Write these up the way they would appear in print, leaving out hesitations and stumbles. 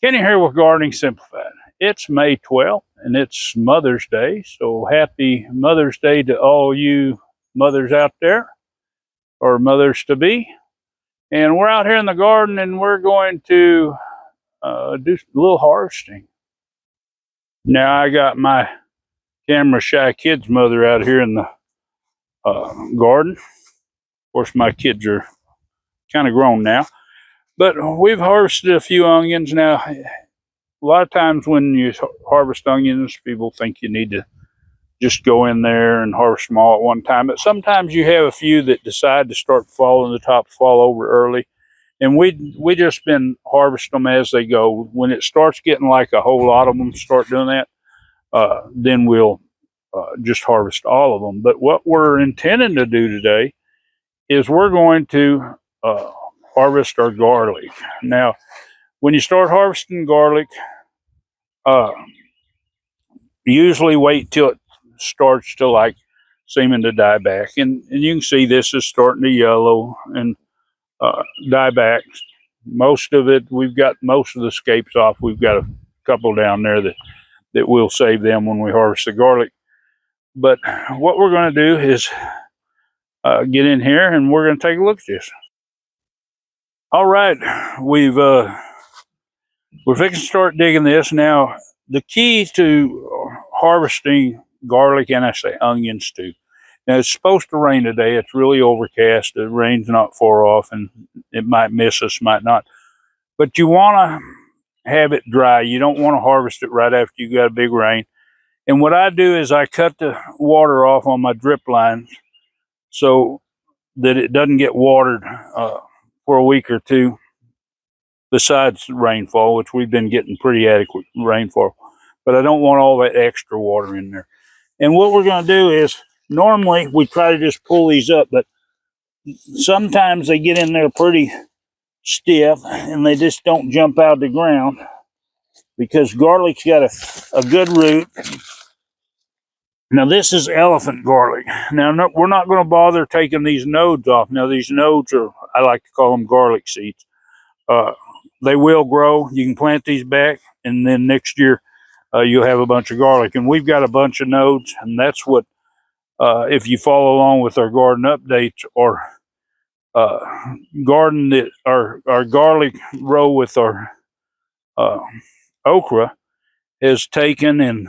Kenny here with Gardening Simplified. It's May 12th and it's Mother's Day, so happy Mother's Day to all you mothers out there, or mothers to be. And we're out here in the garden and we're going to do a little harvesting. Now I got my camera shy kid's mother out here in the garden. Of course, my kids are kind of grown now, but we've harvested a few onions. Now, a lot of times when you harvest onions, people think you need to just go in there and harvest them all at one time. But sometimes you have a few that decide to start falling, the top fall over early. And we just been harvesting them as they go. When it starts getting like a whole lot of them start doing that, then we'll just harvest all of them. But what we're intending to do today is we're going to harvest our garlic. Now, when you start harvesting garlic, usually wait till it starts to like seeming to die back. And you can see this is starting to yellow and die back. Most of it, we've got most of the scapes off. We've got a couple down there that we'll save them when we harvest the garlic. But what we're going to do is get in here and we're going to take a look at this. All right, we're fixing to start digging this. Now, the key to harvesting garlic, and I say onions too. Now, it's supposed to rain today. It's really overcast. The rain's not far off, and it might miss us, might not. But you want to have it dry. You don't want to harvest it right after you got a big rain. And what I do is I cut the water off on my drip lines so that it doesn't get watered for a week or two, besides rainfall, which we've been getting pretty adequate rainfall. But I don't want all that extra water in there. And what we're going to do is, normally we try to just pull these up, but sometimes they get in there pretty stiff and they just don't jump out of the ground, because garlic's got a good root. Now, this is elephant garlic. Now, no, we're not going to bother taking these nodes off. Now, these nodes are, I like to call them garlic seeds. They will grow. You can plant these back, and then next year you'll have a bunch of garlic. And we've got a bunch of nodes, and that's what, if you follow along with our garden updates or garden that our garlic row with our okra has taken and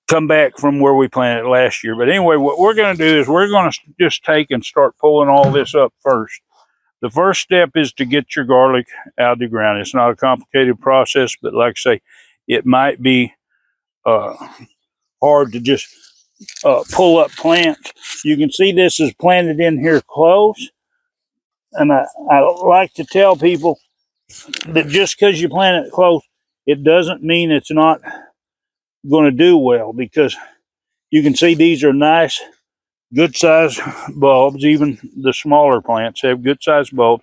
come back from where we planted last year. But anyway, what we're going to do is we're going to just take and start pulling all this up first. The first step is to get your garlic out of the ground. It's not a complicated process, but like I say, it might be hard to just pull up plants. You can see this is planted in here close. And I like to tell people that just because you plant it close, it doesn't mean it's not going to do well, because you can see these are nice, good sized bulbs. Even the smaller plants have good sized bulbs.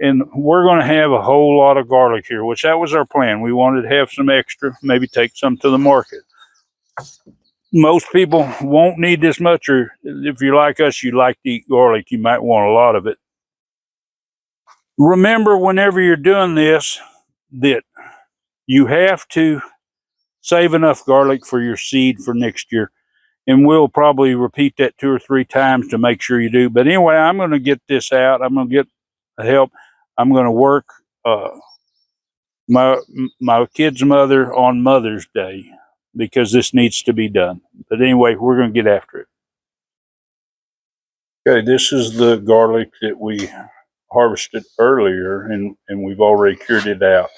And we're going to have a whole lot of garlic here, which that was our plan. We wanted to have some extra, maybe take some to the market. Most people won't need this much, or if you're like us, you like to eat garlic, you might want a lot of it. Remember, whenever you're doing this, that you have to save enough garlic for your seed for next year. And we'll probably repeat that 2 or 3 times to make sure you do. But anyway, I'm going to get this out. I'm going to get help. I'm going to work my kid's mother on Mother's Day, because this needs to be done. But anyway, we're going to get after it. Okay, this is the garlic that we harvested earlier, and we've already cured it out.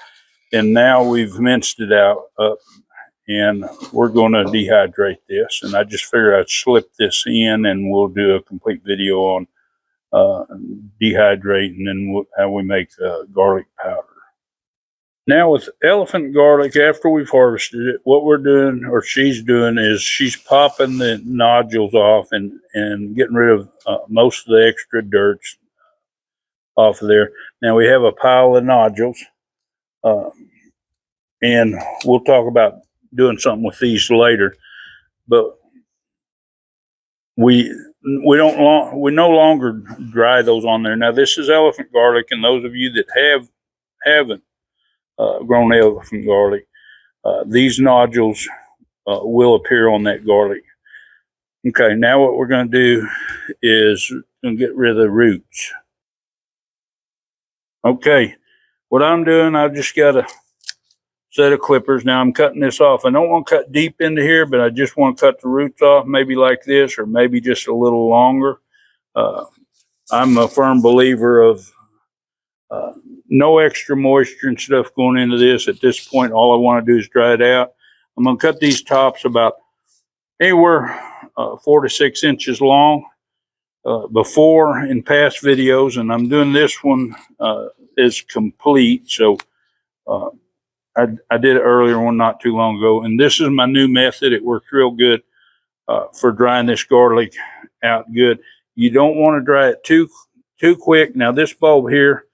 And now we've minced it out up, and we're going to dehydrate this. And I just figured I'd slip this in, and we'll do a complete video on dehydrating and how we make garlic powder. Now, with elephant garlic, after we've harvested it, what we're doing, or she's doing, is she's popping the nodules off and getting rid of most of the extra dirt off of there. Now, we have a pile of nodules, and we'll talk about doing something with these later. But we no longer dry those on there. Now, this is elephant garlic, and those of you that have haven't grown elephant garlic, these nodules will appear on that garlic. Okay, now what we're going to do is get rid of the roots. Okay, what I'm doing, I've just got a set of clippers. Now I'm cutting this off. I don't want to cut deep into here, but I just want to cut the roots off, maybe like this, or maybe just a little longer. I'm a firm believer of no extra moisture and stuff going into this. At this point, all I want to do is dry it out. I'm going to cut these tops about anywhere 4 to 6 inches long. Before in past videos, and I'm doing this one is complete. So I did an earlier one not too long ago, and this is my new method. It works real good for drying this garlic out good. You don't want to dry it too quick. Now this bulb here,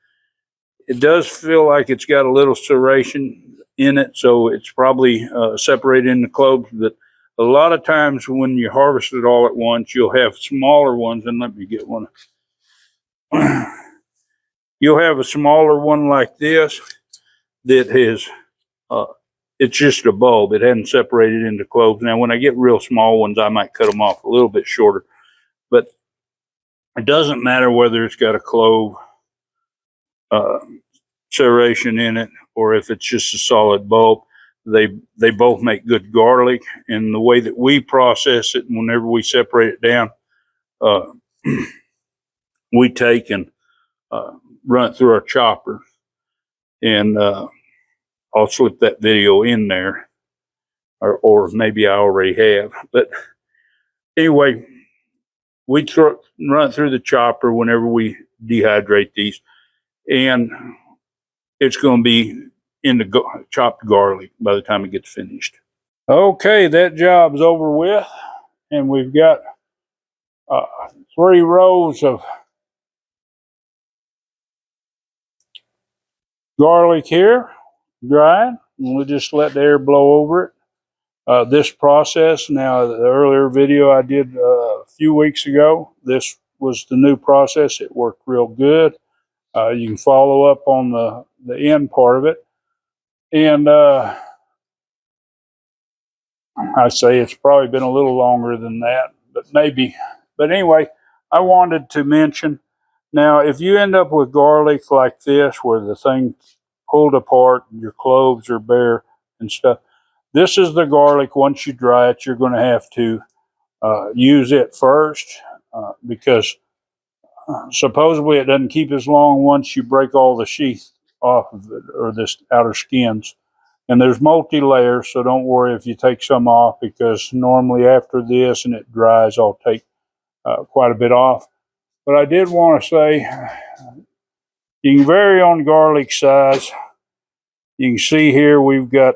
it does feel like it's got a little serration in it, so it's probably separated into cloves. But a lot of times when you harvest it all at once, you'll have smaller ones. And let me get one. You'll have a smaller one like this that has, it's just a bulb. It hadn't separated into cloves. Now, when I get real small ones, I might cut them off a little bit shorter. But it doesn't matter whether it's got a clove serration in it or if it's just a solid bulb. They both make good garlic, and the way that we process it, whenever we separate it down, we take and run it through our chopper, and I'll slip that video in there, or maybe I already have. But anyway, we run it through the chopper whenever we dehydrate these, and it's going to be in the chopped garlic by the time it gets finished. Okay, that job's over with, and we've got 3 rows of garlic here, dried, and we'll just let the air blow over it. This process, now the earlier video I did a few weeks ago, this was the new process. It worked real good. You can follow up on the end part of it. And I say it's probably been a little longer than that, but maybe. But anyway, I wanted to mention, now if you end up with garlic like this, where the thing pulled apart, your cloves are bare and stuff, this is the garlic. Once you dry it, you're going to have to use it first because supposedly it doesn't keep as long once you break all the sheath off of it, or this outer skins. And there's multi-layers, so don't worry if you take some off, because normally after this and it dries, I'll take quite a bit off. But I did want to say, you can vary on garlic size. You can see here we've got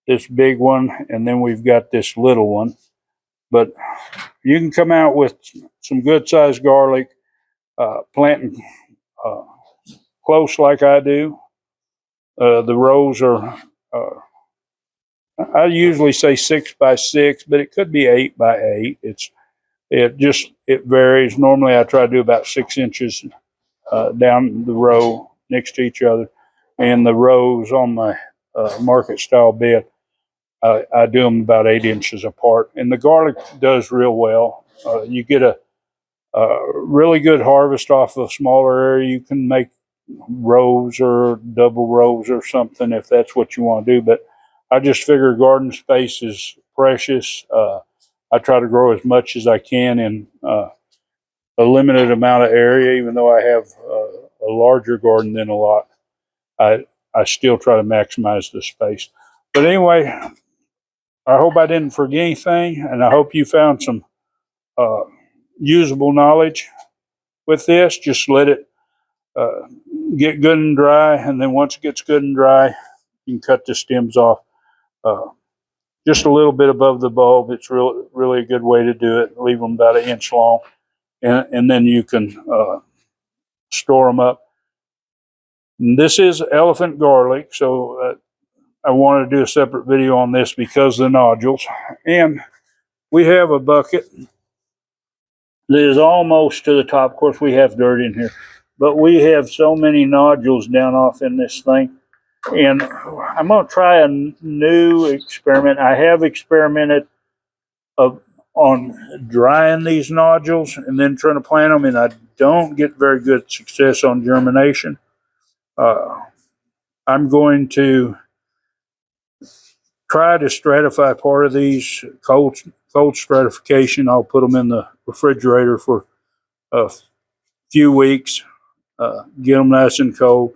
this big one, and then we've got this little one. But you can come out with some good sized garlic, planting close like I do. The rows are, I usually say 6 by 6, but it could be 8 by 8. It varies. Normally I try to do about 6 inches down the row next to each other, and the rows on my market style bed, I do them about 8 inches apart, and the garlic does real well. You get a really good harvest off a smaller area. You can make rows or double rows or something if that's what you want to do, but I just figure garden space is precious. I try to grow as much as I can in a limited amount of area. Even though I have a larger garden than a lot, I still try to maximize the space. But anyway, I hope I didn't forget anything, and I hope you found some usable knowledge with this. Just let it get good and dry, and then once it gets good and dry, you can cut the stems off just a little bit above the bulb. It's really a good way to do it. Leave them about 1 inch long, and then you can store them up. And this is elephant garlic, so I wanted to do a separate video on this because of the nodules. And we have a bucket that is almost to the top. Of course, we have dirt in here. but we have so many nodules down off in this thing. And I'm going to try a new experiment. I have experimented on drying these nodules and then trying to plant them, and I don't get very good success on germination. I'm going to try to stratify part of these cold stratification. I'll put them in the refrigerator for a few weeks, get them nice and cold.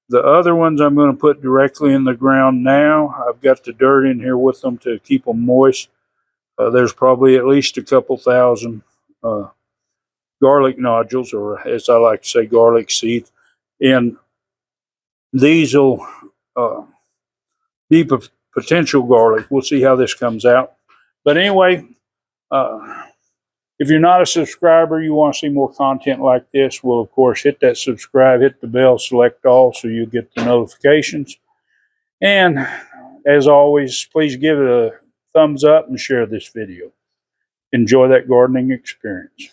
The other ones I'm going to put directly in the ground now. I've got the dirt in here with them to keep them moist. There's probably at least a couple thousand garlic nodules, or as I like to say, garlic seeds. And these will be potential garlic. We'll see how this comes out. But anyway, if you're not a subscriber, you want to see more content like this, well, of course, hit that subscribe, hit the bell, select all so you get the notifications. And as always, please give it a thumbs up and share this video. Enjoy that gardening experience.